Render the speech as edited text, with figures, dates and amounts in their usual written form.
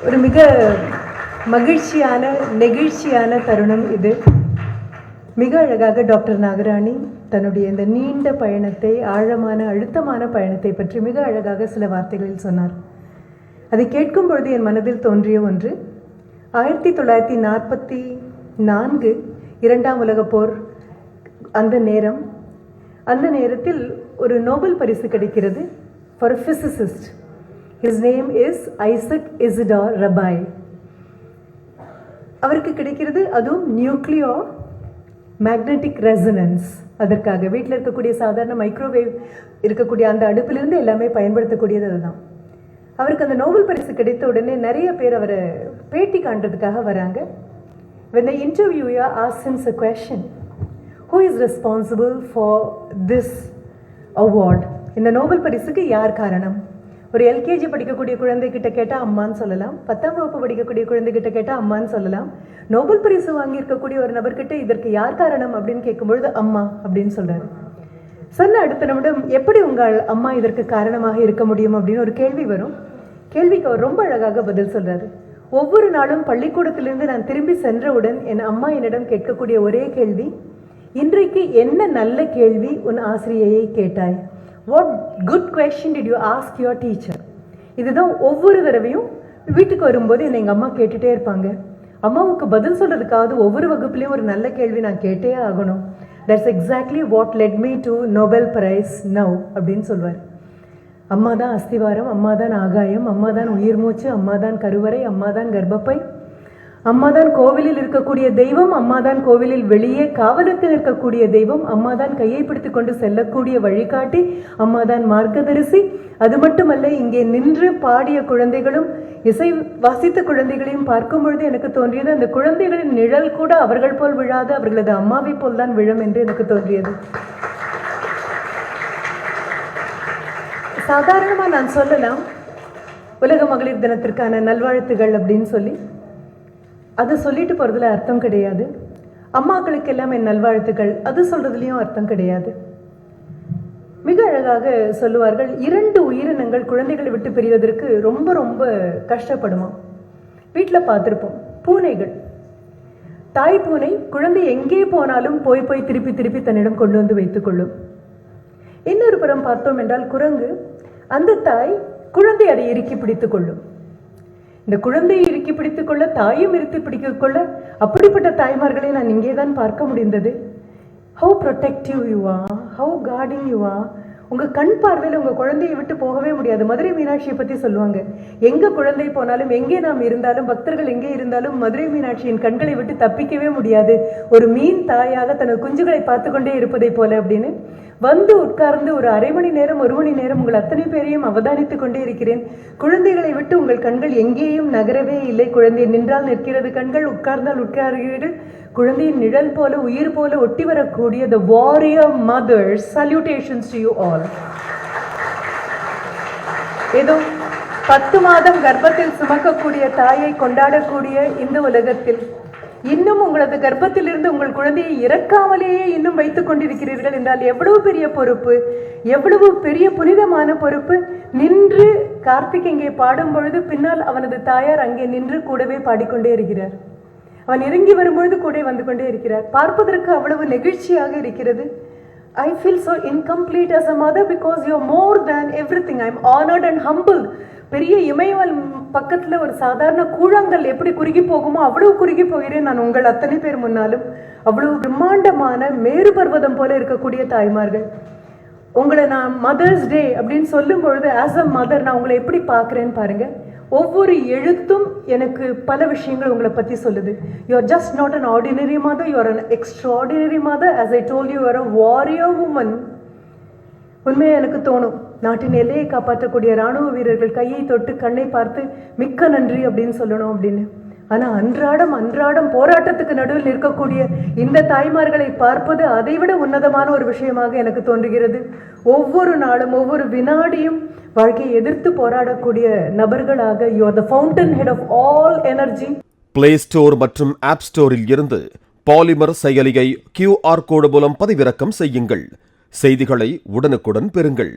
ஒரு மிக மகிழ்ச்சியான நெகிழ்ச்சியான தருணம் இது. மிக அழகாக டாக்டர் நாகராணி தன்னுடைய இந்த நீண்ட பயணத்தை, ஆழமான அழுத்தமான பயணத்தை பற்றி மிக அழகாக சில வார்த்தைகளில் சொன்னார். அதை கேட்கும் பொழுது என் மனதில் தோன்றிய ஒன்று, 1944 இரண்டாம் உலகப் போர் அந்த நேரத்தில் ஒரு நோபல் பரிசு கிடைக்கிறது for a physicist. His name is Isaac Isidore Rabai. அவருக்கு கிடைக்கிறது, அதுவும் நியூக்ளியோ மேக்னெட்டிக் ரெசனன்ஸ். அதற்காக வீட்டில் இருக்கக்கூடிய சாதாரண மைக்ரோவேவ் இருக்கக்கூடிய அந்த அடுப்பிலிருந்து எல்லாமே பயன்படுத்தக்கூடியது அதுதான். அவருக்கு அந்த நோபல் பரிசு கிடைத்த உடனே நிறைய பேர் அவரை பேட்டி காண்றதுக்காக வராங்க. When the interviewer asks him a question, who is responsible for this award? இந்த நோபல் பரிசுக்கு யார் காரணம்? ஒரு எல்கேஜி படிக்கக்கூடிய குழந்தைகிட்ட கேட்டால் அம்மான்னு சொல்லலாம், 10ஆம் வகுப்பு படிக்கக்கூடிய குழந்தைகிட்ட கேட்டால் அம்மான்னு சொல்லலாம். நோபல் பரிசு வாங்கியிருக்கக்கூடிய ஒரு நபர்கிட்ட இதற்கு யார் காரணம் அப்படின்னு கேட்கும்பொழுது அம்மா அப்படின்னு சொல்றாரு. சொன்ன அடுத்த நிமிடம், எப்படி உங்கள் அம்மா இதற்கு காரணமாக இருக்க முடியும் அப்படின்னு ஒரு கேள்வி வரும். கேள்விக்கு அவர் ரொம்ப அழகாக பதில் சொல்றாரு. ஒவ்வொரு நாளும் பள்ளிக்கூடத்திலிருந்து நான் திரும்பி சென்றவுடன் என் அம்மா என்னிடம் கேட்கக்கூடிய ஒரே கேள்வி, இன்றைக்கு என்ன நல்ல கேள்வி உன் ஆசிரியையை கேட்டாய்? What good question did you ask your teacher? இதுதான் ஒவ்வொரு தடவையும் வீட்டுக்கு வரும்போது என்னை எங்கள் அம்மா கேட்டுகிட்டே இருப்பாங்க. அம்மாவுக்கு பதில் சொல்கிறதுக்காவது ஒவ்வொரு வகுப்புலேயும் ஒரு நல்ல கேள்வி நான் கேட்டே ஆகணும். That's exactly what led me to Nobel Prize now அப்படின்னு சொல்வார். அம்மா தான் அஸ்திவாரம், அம்மா தான் ஆகாயம், அம்மா தான் உயிர் மூச்சு, அம்மா தான் கருவறை, அம்மா தான் கர்ப்பப்பை, அம்மா தான் கோவிலில் இருக்கக்கூடிய தெய்வம், அம்மா தான் கோவிலில் வெளியே காவலுக்கு இருக்கக்கூடிய தெய்வம், அம்மா தான் கையை பிடித்து கொண்டு செல்லக்கூடிய வழிகாட்டி, அம்மா தான் மார்க்கதரிசி. அது மட்டுமல்ல, இங்கே நின்று பாடிய குழந்தைகளும் இசை வாசித்த குழந்தைகளையும் பார்க்கும் பொழுது எனக்கு தோன்றியது, அந்த குழந்தைகளின் நிழல் கூட அவர்கள் போல் விழாது, அவர்களது அம்மாவை போல் தான் விழும் என்று எனக்கு தோன்றியது. சாதாரணமாக நான் சொல்லலாம், உலக மகளிர் தினத்திற்கான நல்வாழ்த்துகள் அப்படின்னு சொல்லி, அது சொல்லிட்டு போகிறதுல அர்த்தம் கிடையாது. அம்மாக்களுக்கு எல்லாம் என் நல்வாழ்த்துக்கள் அது சொல்கிறதுலையும் அர்த்தம் கிடையாது. மிக அழகாக சொல்லுவார்கள், 2 உயிரினங்கள் குழந்தைகளை விட்டு பிரிவதற்கு ரொம்ப ரொம்ப கஷ்டப்படுமா. வீட்டில் பார்த்துருப்போம், பூனைகள். தாய் பூனை குழந்தை எங்கே போனாலும் போய் திருப்பி திருப்பி தன்னிடம் கொண்டு வந்து வைத்துக்கொள்ளும். இன்னொரு புறம் பார்த்தோம் என்றால் குரங்கு, அந்த தாய் குழந்தை அதை இறுக்கி பிடித்து கொள்ளும். இந்த குழந்தையை இறுக்கி பிடித்துக் கொள்ள, தாயும் இறுக்கி பிடித்துக் கொள்ள, அப்படிப்பட்ட தாய்மார்களை நான் இங்கே தான் பார்க்க முடிந்தது. How protective you are, how guarding you are. உங்கள் கண் பார்வையில் உங்கள் குழந்தையை விட்டு போகவே முடியாது. மதுரை மீனாட்சியை பற்றி சொல்லுவாங்க, எங்கே குழந்தை போனாலும், எங்கே நாம் இருந்தாலும், பக்தர்கள் எங்கே இருந்தாலும் மதுரை மீனாட்சியின் கண்களை விட்டு தப்பிக்கவே முடியாது. ஒரு மீன் தாயாக தனது குஞ்சுகளை பார்த்து கொண்டே இருப்பதை போல அப்படின்னு வந்து உட்கார்ந்து ஒரு அரை மணி நேரம் 1 மணி நேரம் உங்கள் அத்தனை பேரையும் அவதானித்துக் கொண்டே இருக்கிறேன். குழந்தைகளை விட்டு உங்கள் கண்கள் எங்கேயும் நகரவே இல்லை. குழந்தை நின்றால் நிற்கிறது கண்கள், உட்கார்ந்தால் உட்கார்கிறீர்கள். குழந்தையின் நிழல் போல, உயிர் போல ஒட்டி வரக்கூடிய the warrior mothers, salutations to you all. ஏதோ 10 மாதம் கர்ப்பத்தில் சுமக்கக்கூடிய தாயை கொண்டாடக்கூடிய இந்த உலகத்தில் இன்னும் உங்களது கர்ப்பத்திலிருந்து உங்கள் குழந்தையை இறக்காமலேயே இன்னும் வைத்துக் கொண்டிருக்கிறீர்கள் என்றால் எவ்வளவு பெரிய பொறுப்பு, எவ்வளவு பெரிய புனிதமான பொறுப்பு. நின்று கார்த்திக் இங்கே பாடும் பொழுது பின்னால் அவனது தாயார் அங்கே நின்று கூடவே பாடிக்கொண்டே இருக்கிறார். அவன் இறங்கி வரும்பொழுது கூட வந்து கொண்டே இருக்கிறார். பார்ப்பதற்கு அவ்வளவு நெகிழ்ச்சியாக இருக்கிறது. I feel so incomplete as a mother because you are more than everything. I am honored and humbled. பெரிய இமயமலை பக்கத்தில் ஒரு சாதாரண கூழாங்கல் எப்படி குறுகி போகுமோ அவ்வளவு குறுகி போகிறேன் நான் உங்கள் அத்தனை பேர் முன்னாலும். அவ்வளவு பிரம்மாண்டமான மேரு பர்வதம் போல இருக்கக்கூடிய தாய்மார்கள். உங்களை நான் மதர்ஸ் டே அப்படின்னு சொல்லும் பொழுது ஆஸ் அ மதர் நான் உங்களை எப்படி பார்க்குறேன்னு பாருங்க. ஒவ்வொரு எழுத்தும் எனக்கு பல விஷயங்கள் உங்களை பற்றி சொல்லுது. You are just not an ordinary mother, you are an extraordinary mother. As I told you are a warrior woman. உண்மையாக எனக்கு தோணும், நாட்டின் எல்லையை காப்பாற்றக்கூடிய இராணுவ வீரர்கள் கையை தொட்டு கண்ணை பார்த்து மிக்க நன்றி அப்படின்னு சொல்லணும் அப்படின்னு. ஆனால் அன்றாடம் போராட்டத்துக்கு நடுவில் நிற்கக்கூடிய இந்த தாய்மார்களை பார்ப்பது அதைவிட உன்னதமான ஒரு விஷயமாக எனக்கு தோன்றுகிறது. ஒவ்வொரு நாளும் ஒவ்வொரு வினாடியும் வாழ்க்கையை எதிர்த்து போராடக்கூடிய நபர்களாக you are the fountain head of all energy. Play store மற்றும் ஆப் ஸ்டோரில் இருந்து பாலிமர் செயலியை QR கோடு மூலம் பதிவிறக்கம் செய்யுங்கள். செய்திகளை உடனுக்குடன் பெறுங்கள்.